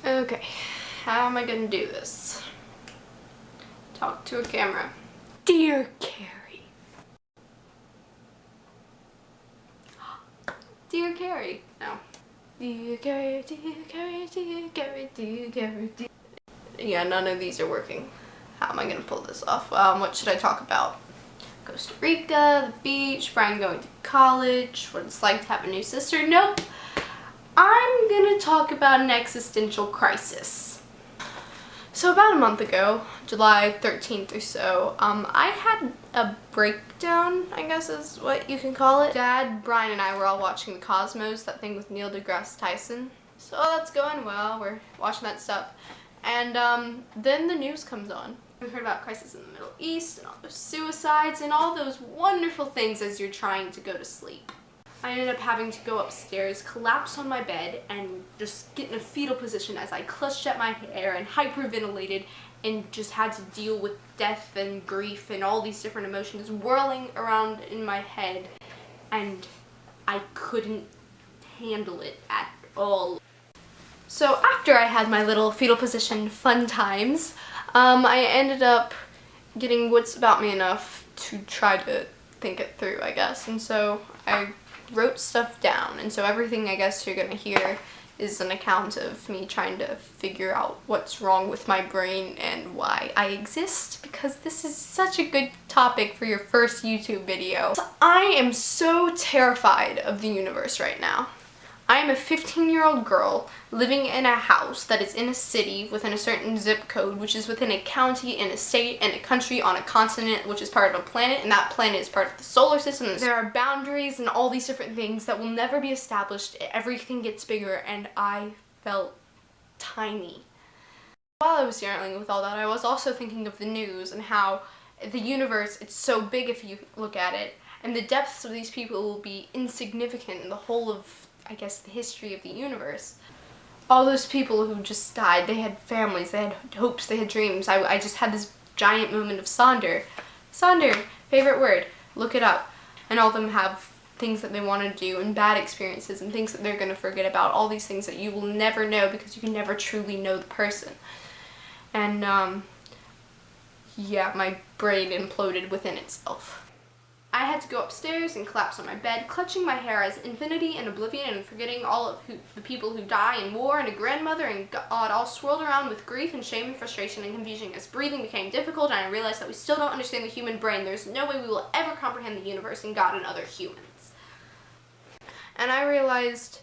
Okay, how am I gonna do this? Talk to a camera. Dear Cary. Dear Cary. No. Dear Cary, dear Cary, dear Cary, dear Cary, dear... Yeah, none of these are working. How am I gonna pull this off? What should I talk about? Costa Rica, the beach, Brian going to college, what it's like to have a new sister. Nope. I'm gonna talk about an existential crisis. So about a month ago, July 13th or so, I had a breakdown, I guess is what you can call it. Dad, Brian, and I were all watching The Cosmos, that thing with Neil deGrasse Tyson. So that's going well, we're watching that stuff. And then the news comes on. We heard about crisis in the Middle East and all those suicides and all those wonderful things as you're trying to go to sleep. I ended up having to go upstairs, collapse on my bed, and just get in a fetal position as I clutched at my hair and hyperventilated and just had to deal with death and grief and all these different emotions whirling around in my head, and I couldn't handle it at all. So after I had my little fetal position fun times, I ended up getting wits about me enough to try to think it through, I guess, and so I wrote stuff down, and so everything I guess you're gonna hear is an account of me trying to figure out what's wrong with my brain and why I exist, because this is such a good topic for your first YouTube video. So I am so terrified of the universe right now. I am a 15-year-old girl living in a house that is in a city within a certain zip code, which is within a county, in a state, and a country on a continent, which is part of a planet, and that planet is part of the solar system. There are boundaries and all these different things that will never be established. Everything gets bigger, and I felt tiny. While I was dealing with all that, I was also thinking of the news and how the universe, it's so big if you look at it, and the depths of these people will be insignificant in the whole of, I guess, the history of the universe. All those people who just died, they had families, they had hopes, they had dreams. I just had this giant moment of Sonder. Sonder, favorite word, look it up. And all of them have things that they want to do and bad experiences and things that they're going to forget about. All these things that you will never know because you can never truly know the person. And yeah, my brain imploded within itself. I had to go upstairs and collapse on my bed, clutching my hair as infinity and oblivion and forgetting all of the people who die in war and a grandmother and God all swirled around with grief and shame and frustration and confusion as breathing became difficult, and I realized that we still don't understand the human brain. There's no way we will ever comprehend the universe and God and other humans. And I realized,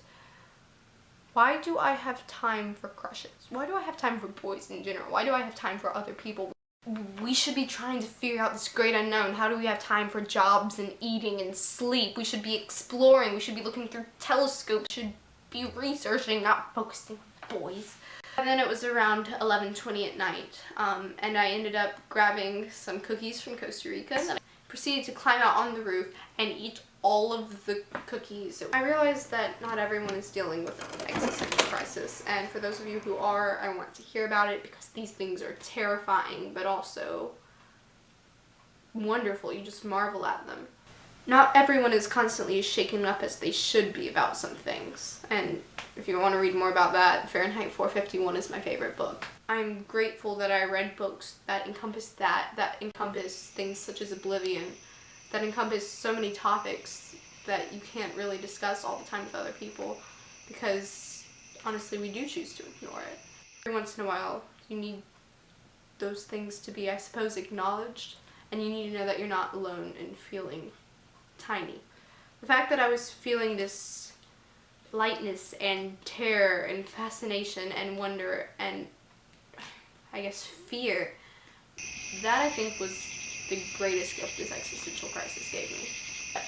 why do I have time for crushes? Why do I have time for boys in general? Why do I have time for other people? We should be trying to figure out this great unknown. How do we have time for jobs and eating and sleep? We should be exploring. We should be looking through telescopes. We should be researching, not focusing on boys. And then it was around 11:20 at night, and I ended up grabbing some cookies from Costa Rica, and then I proceeded to climb out on the roof and eat all of the cookies. I realized that not everyone is dealing with an existential crisis, and for those of you who are, I want to hear about it because these things are terrifying but also wonderful. You just marvel at them. Not everyone is constantly as shaken up as they should be about some things, and if you want to read more about that, Fahrenheit 451 is my favorite book. I'm grateful that I read books that encompass that encompass things such as oblivion, that encompass so many topics that you can't really discuss all the time with other people, because honestly we do choose to ignore it. Every once in a while you need those things to be, I suppose, acknowledged, and you need to know that you're not alone in feeling tiny. The fact that I was feeling this lightness and terror and fascination and wonder and, I guess, fear, that I think was the greatest gift this existential crisis gave me.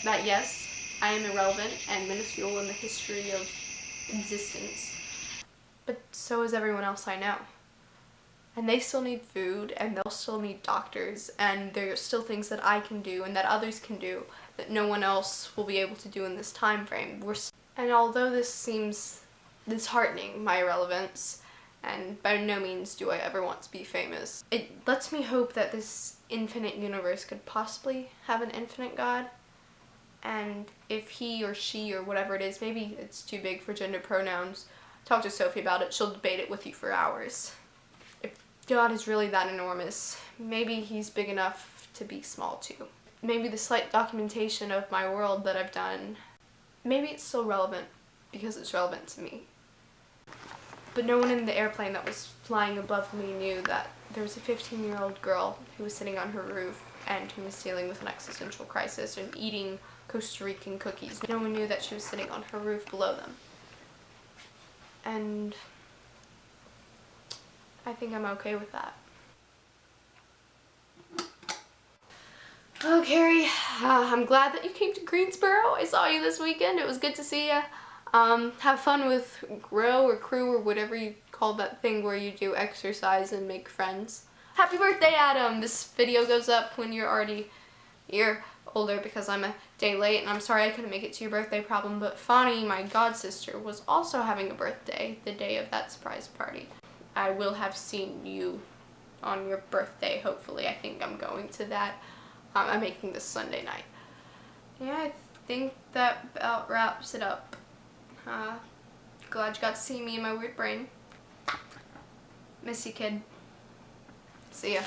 That yes, I am irrelevant and minuscule in the history of existence, but so is everyone else I know. And they still need food, and they'll still need doctors, and there are still things that I can do and that others can do that no one else will be able to do in this time frame. And although this seems disheartening, my irrelevance, and by no means do I ever want to be famous, it lets me hope that this infinite universe could possibly have an infinite God, and if he or she or whatever it is, maybe it's too big for gender pronouns, talk to Sophie about it. She'll debate it with you for hours. If God is really that enormous, maybe he's big enough to be small too. Maybe the slight documentation of my world that I've done, maybe it's still relevant because it's relevant to me. But no one in the airplane that was flying above me knew that there was a 15-year-old girl who was sitting on her roof and who was dealing with an existential crisis and eating Costa Rican cookies. No one knew that she was sitting on her roof below them. And I think I'm okay with that. Oh, Cary, I'm glad that you came to Greensboro. I saw you this weekend. It was good to see you. Have fun with grow or crew or whatever you call that thing where you do exercise and make friends. Happy birthday, Adam! This video goes up when you're already a year older because I'm a day late, and I'm sorry I couldn't make it to your birthday problem, but Fani, my god sister, was also having a birthday the day of that surprise party. I will have seen you on your birthday, hopefully. I think I'm going to that. I'm making this Sunday night. Yeah, I think that about wraps it up. Glad you got to see me in my weird brain. Miss you, kid. See ya.